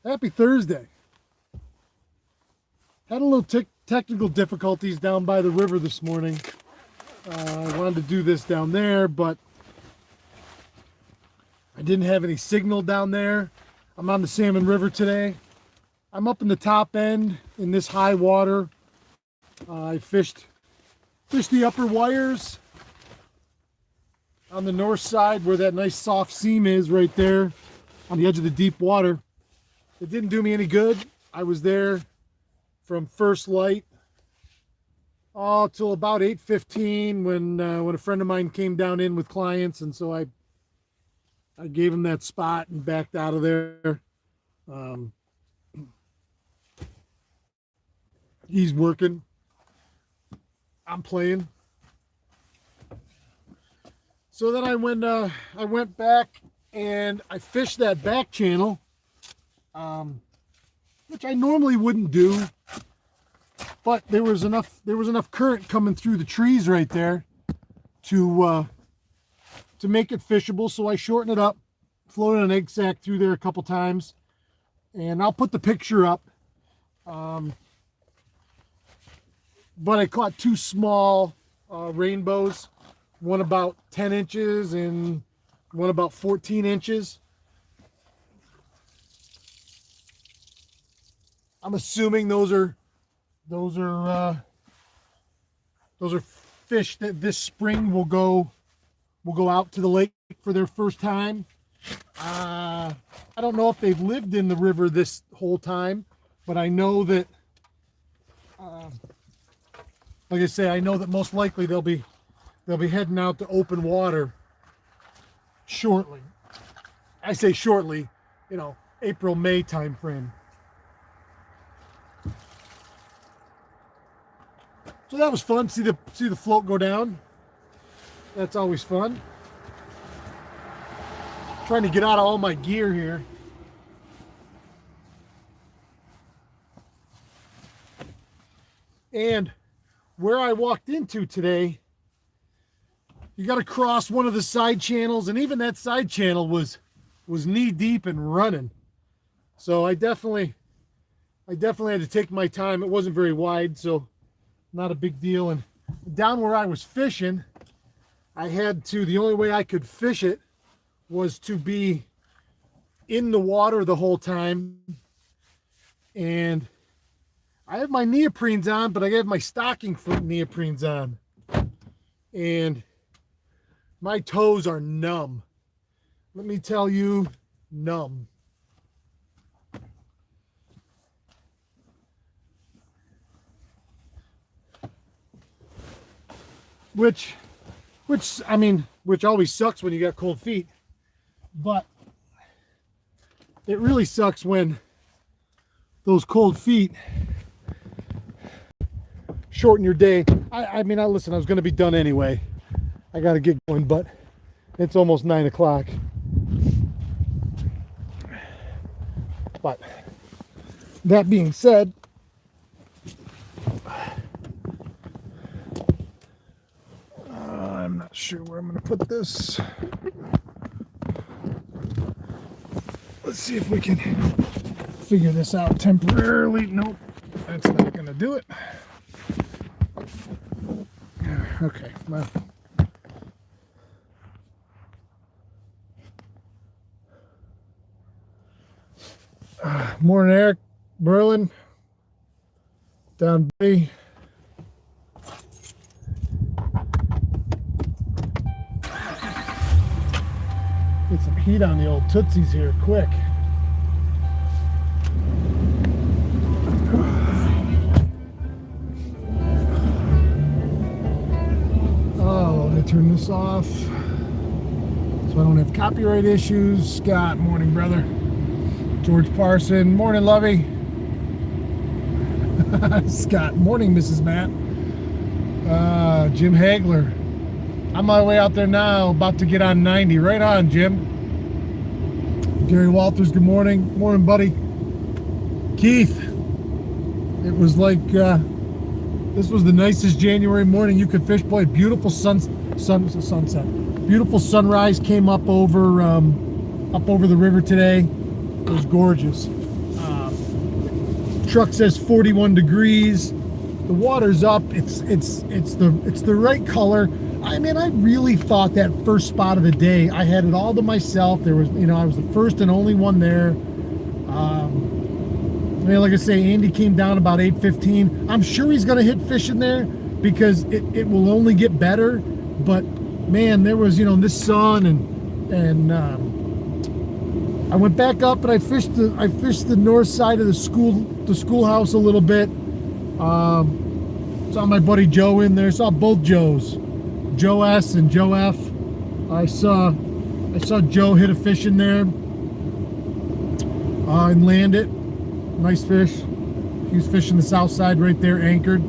Happy Thursday. Had a little technical difficulties down by the river this morning. I wanted to do this down there, but I didn't have any signal down there. I'm on the Salmon River today. I'm up in the top end in this high water. I fished the upper wires on the north side where that nice soft seam is right there on the edge of the deep water. It didn't do me any good. I was there from first light till about 8:15 when a friend of mine came down in with clients, and so I gave him that spot and backed out of there. He's working. I'm playing. So then I went back and I fished that back channel, which I normally wouldn't do, but there was enough current coming through the trees right there to make it fishable. So I shortened it up, floated an egg sac through there a couple times, and I'll put the picture up. But I caught two small rainbows, one about 10 inches and one about 14 inches. I'm assuming those are fish that this spring will go out to the lake for their first time. I don't know if they've lived in the river this whole time, but I know that, like I say, I know that most likely they'll be heading out to open water shortly. I say shortly, April, May time frame. So that was fun. See the float go down. That's always fun. Trying to get out of all my gear here. And where I walked into today, you got to cross one of the side channels, and even that side channel was knee deep and running. So I definitely had to take my time. It wasn't very wide, so not a big deal. And down where I was fishing, the only way I could fish it was to be in the water the whole time. And I have my neoprenes on, but I have my stocking foot neoprenes on. And my toes are numb. Let me tell you, numb. Which always sucks when you got cold feet. But it really sucks when those cold feet shorten your day. Listen, I was going to be done anyway. I got to get going, but it's almost 9 o'clock. But that being said, I'm not sure where I'm going to put this. Let's see if we can figure this out temporarily. Nope, that's not going to do it. Okay, well. Morning, Eric, Merlin, down B. Get some heat on the old Tootsies here, quick. Oh, let me turn this off so I don't have copyright issues. Scott, morning, brother. George Parson, morning, Lovey. Scott, morning, Mrs. Matt. Jim Hagler. I'm on my way out there now, about to get on 90. Right on, Jim. Gary Walters, good morning. Morning, buddy. Keith, it was like, this was the nicest January morning you could fish. Boy, beautiful sunset. Beautiful sunrise came up over the river today. It was gorgeous. Truck says 41 degrees. The water's up. It's the right color. I mean, I really thought that first spot of the day, I had it all to myself. There was, I was the first and only one there. Like I say, Andy came down about 8:15. I'm sure he's going to hit fish in there because it will only get better. But man, there was, this sun and I went back up and I fished the north side of the schoolhouse a little bit. Saw my buddy Joe in there. Saw both Joes, Joe S and Joe F. I saw Joe hit a fish in there and land it. Nice fish. He was fishing the south side right there, anchored.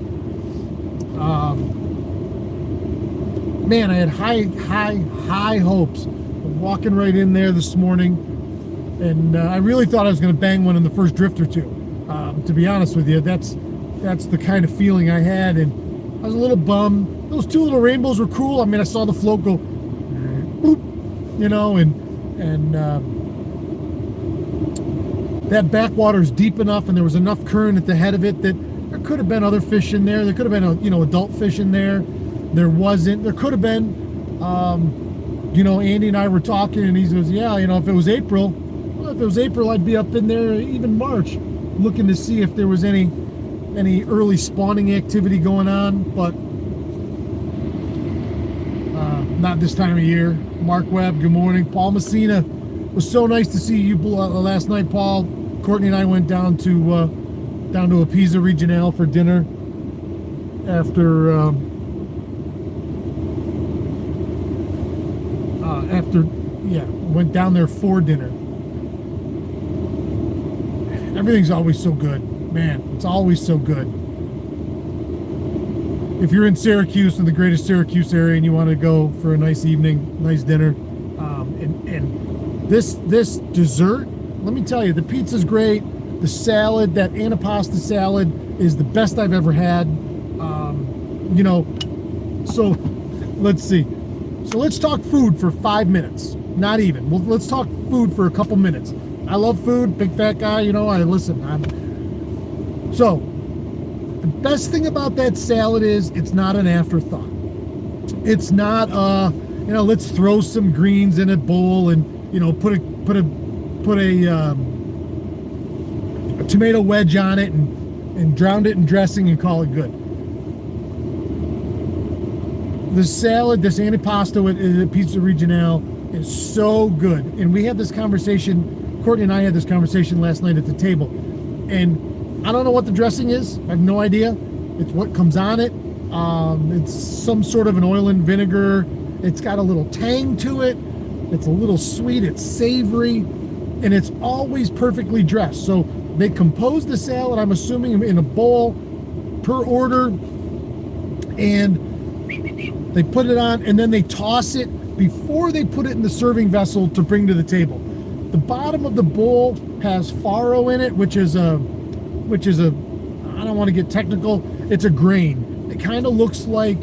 Man, I had high hopes of walking right in there this morning, and I really thought I was going to bang one in the first drift or two. To be honest with you, that's the kind of feeling I had, and I was a little bummed. Those two little rainbows were cool. I mean, I saw the float go, boop, and that backwater is deep enough, and there was enough current at the head of it that there could have been other fish in there. There could have been, adult fish in there. There wasn't. There could have been. Andy and I were talking, and he says, "Yeah, if it was April, I'd be up in there even March, looking to see if there was any early spawning activity going on, but not this time of year." Mark Webb, good morning. Paul Messina, it was so nice to see you last night, Paul. Courtney and I went down to a Pizza Regionale for dinner went down there for dinner. Everything's always so good, man. It's always so good. If you're in Syracuse, in the greatest Syracuse area, and you want to go for a nice evening, nice dinner, and this dessert, let me tell you, the pizza's great. The salad, that antipasta salad, is the best I've ever had. So let's see. So let's talk food for 5 minutes. Not even. Well, let's talk food for a couple minutes. I love food, big fat guy. So the best thing about that salad is it's not an afterthought. It's not let's throw some greens in a bowl and put a tomato wedge on it and drown it in dressing and call it good. The salad, this antipasto at Pizza Regionale, is so good. And we had this conversation, Courtney and I had this conversation last night at the table. And I don't know what the dressing is. I have no idea. It's what comes on it. It's some sort of an oil and vinegar. It's got a little tang to it. It's a little sweet. It's savory. And it's always perfectly dressed. So they compose the salad, I'm assuming, in a bowl per order. And they put it on, and then they toss it before they put it in the serving vessel to bring to the table. The bottom of the bowl has farro in it, which is a, I don't want to get technical, it's a grain. It kind of looks like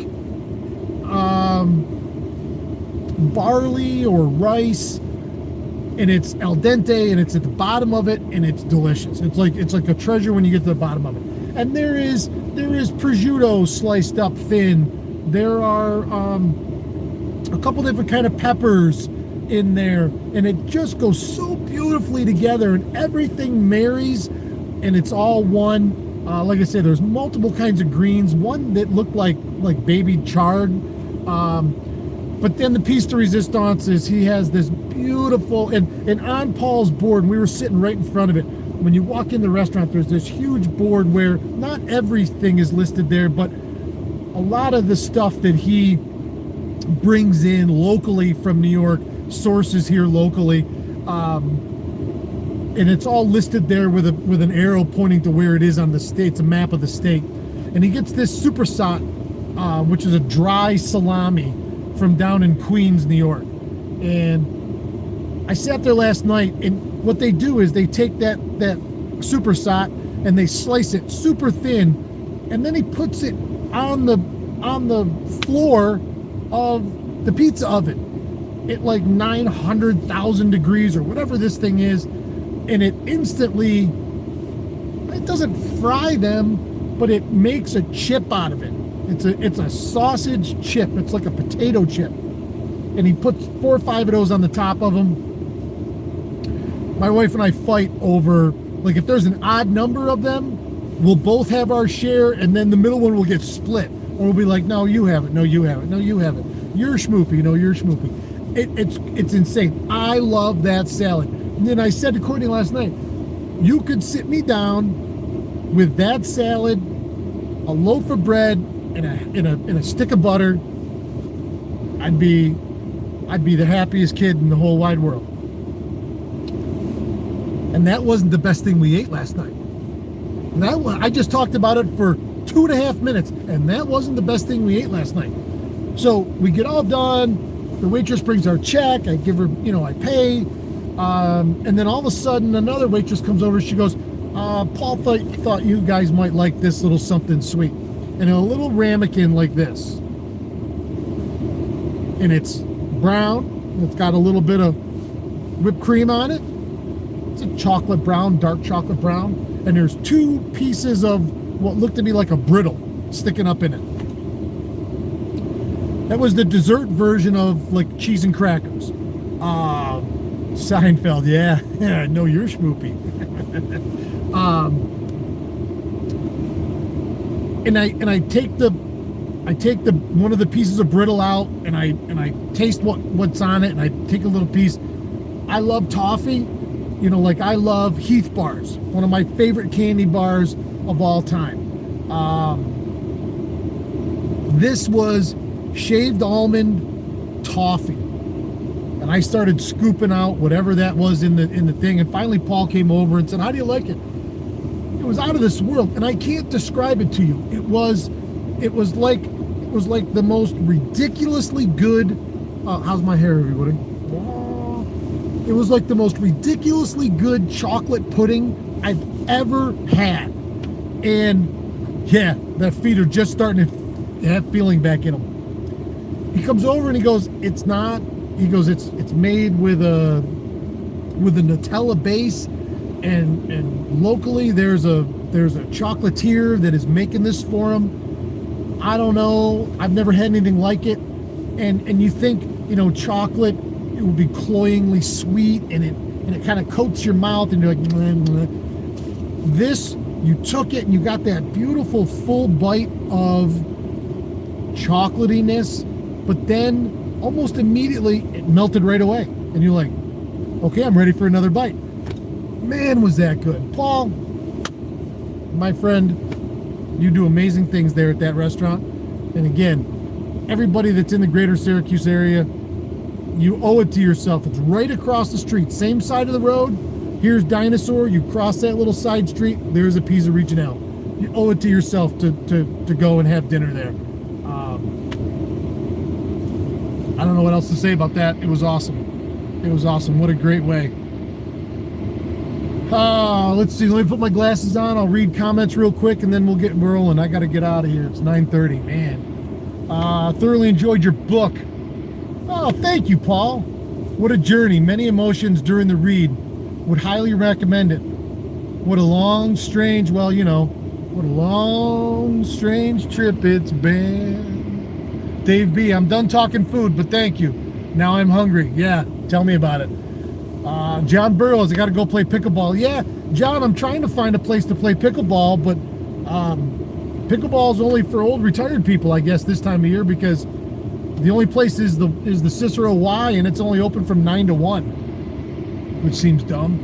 barley or rice, and it's al dente, and it's at the bottom of it, and it's delicious. It's like a treasure when you get to the bottom of it. And there is prosciutto sliced up thin. There are a couple different kind of peppers in there, and it just goes so beautifully together, and everything marries, and it's all one. Like I said, there's multiple kinds of greens. One that looked like baby chard, but then the piece de resistance is he has this beautiful, and on Paul's board, we were sitting right in front of it. When you walk in the restaurant, there's this huge board where not everything is listed there, but a lot of the stuff that he brings in locally from New York, sources here locally, and it's all listed there with an arrow pointing to where it is on the state. It's a map of the state. And he gets this supersat, which is a dry salami from down in Queens, New York. And I sat there last night, and what they do is they take that supersat and they slice it super thin, and then he puts it on the floor of the pizza oven at like 900,000 degrees or whatever this thing is, and it instantly, it doesn't fry them, but it makes a chip out of it. It's a sausage chip. It's like a potato chip. And he puts 4 or 5 of those on the top of them. My wife and I fight over, like, if there's an odd number of them, we'll both have our share, and then the middle one will get split. Or we'll be like, no, you have it. No, you have it. No, you have it. You're schmoopy. No, you're schmoopy. It's insane. I love that salad. And then I said to Courtney last night, you could sit me down with that salad, a loaf of bread, and a stick of butter. I'd be the happiest kid in the whole wide world. And that wasn't the best thing we ate last night. And I just talked about it for 2.5 minutes, and that wasn't the best thing we ate last night. So we get all done. The waitress brings our check. I give her, I pay. And then all of a sudden, another waitress comes over. She goes, Paul thought you guys might like this little something sweet. And a little ramekin like this. And it's brown. It's got a little bit of whipped cream on it. It's a chocolate brown, dark chocolate brown. And there's 2 pieces of what looked to be like a brittle sticking up in it. That was the dessert version of like cheese and crackers. Seinfeld, yeah. Yeah, I know you're schmoopy. And I take the one of the pieces of brittle out, and I taste what's on it, and I take a little piece. I love toffee, like I love Heath bars, one of my favorite candy bars of all time. This was shaved almond toffee, and I started scooping out whatever that was in the thing, and finally Paul came over and said, how do you like it? It was out of this world, and I can't describe it to you. It was like the most ridiculously good, how's my hair, everybody? It was like the most ridiculously good chocolate pudding I've ever had. And yeah, that feet are just starting to have feeling back in them. He comes over and he goes, it's made with a Nutella base, and locally there's a chocolatier that is making this for him. I don't know, I've never had anything like it. And you think, chocolate, it would be cloyingly sweet, and it kind of coats your mouth, and you're like, bleh, bleh. This, you took it and you got that beautiful full bite of chocolatiness, but then almost immediately it melted right away, and you're like, okay, I'm ready for another bite. Man, was that good. Paul, my friend, you do amazing things there at that restaurant. And again, everybody that's in the greater Syracuse area, you owe it to yourself. It's right across the street, same side of the road. Here's Dinosaur. You cross that little side street, there's a Pizza Regional. You owe it to yourself to go and have dinner there. I don't know what else to say about that. It was awesome. It was awesome. What a great way. Let's see. Let me put my glasses on. I'll read comments real quick, and then we'll get rolling. I got to get out of here. It's 9:30. Man. Thoroughly enjoyed your book. Oh, thank you, Paul. What a journey. Many emotions during the read. Would highly recommend it. What a long, strange, what a long, strange trip it's been. Dave B., I'm done talking food, but thank you. Now I'm hungry. Yeah, tell me about it. John Burrows, I got to go play pickleball. Yeah, John, I'm trying to find a place to play pickleball, but pickleball is only for old retired people, I guess, this time of year, because the only place is the Cicero Y, and it's only open from 9 to 1, which seems dumb.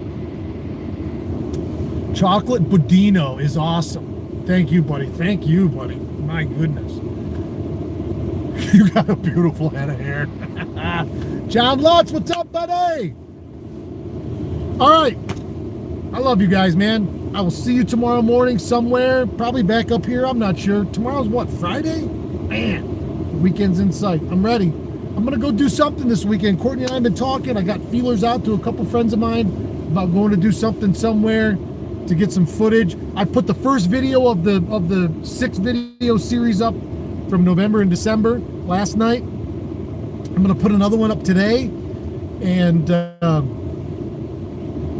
Chocolate Budino is awesome. Thank you, buddy. Thank you, buddy. My goodness. You got a beautiful head of hair. John Lutz, what's up, buddy? All right. I love you guys, man. I will see you tomorrow morning somewhere, probably back up here. I'm not sure. Tomorrow's what, Friday? Man, the weekend's in sight. I'm ready. I'm going to go do something this weekend. Courtney and I have been talking. I got feelers out to a couple friends of mine about going to do something somewhere to get some footage. I put the first video of the 6-video series up from November and December last night. I'm going to put another one up today. And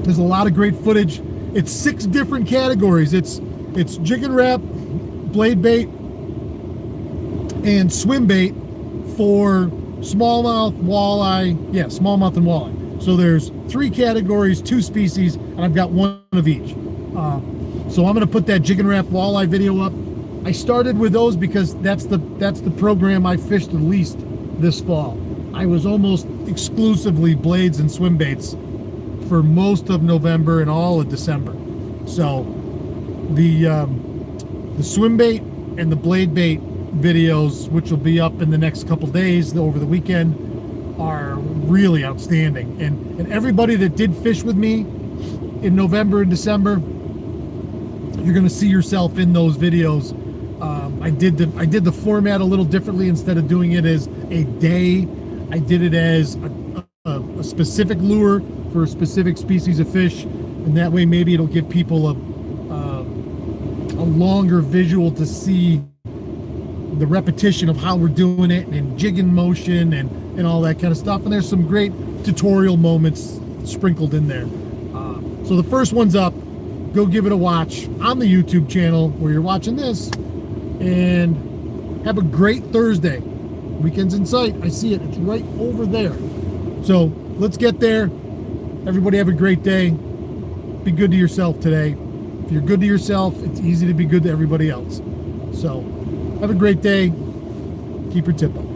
there's a lot of great footage. It's 6 different categories. It's jig and wrap, blade bait, and swim bait for smallmouth, walleye. Yeah, smallmouth and walleye. So there's 3 categories, 2 species, and I've got 1 of each. So I'm going to put that jig and wrap walleye video up. I started with those because that's the program I fished the least this fall. I was almost exclusively blades and swim baits for most of November and all of December. So the swim bait and the blade bait videos, which will be up in the next couple days over the weekend, are really outstanding. And everybody that did fish with me in November and December, you're going to see yourself in those videos. I did the format a little differently. Instead of doing it as a day, I did it as a specific lure for a specific species of fish, and that way maybe it'll give people a longer visual to see the repetition of how we're doing it and jigging motion and all that kind of stuff. And there's some great tutorial moments sprinkled in there. So the first one's up. Go give it a watch on the YouTube channel where you're watching this, and have a great Thursday. Weekend's in sight. I see it. It's right over there. So let's get there. Everybody have a great day. Be good to yourself today. If you're good to yourself, it's easy to be good to everybody else. So have a great day. Keep your tip up.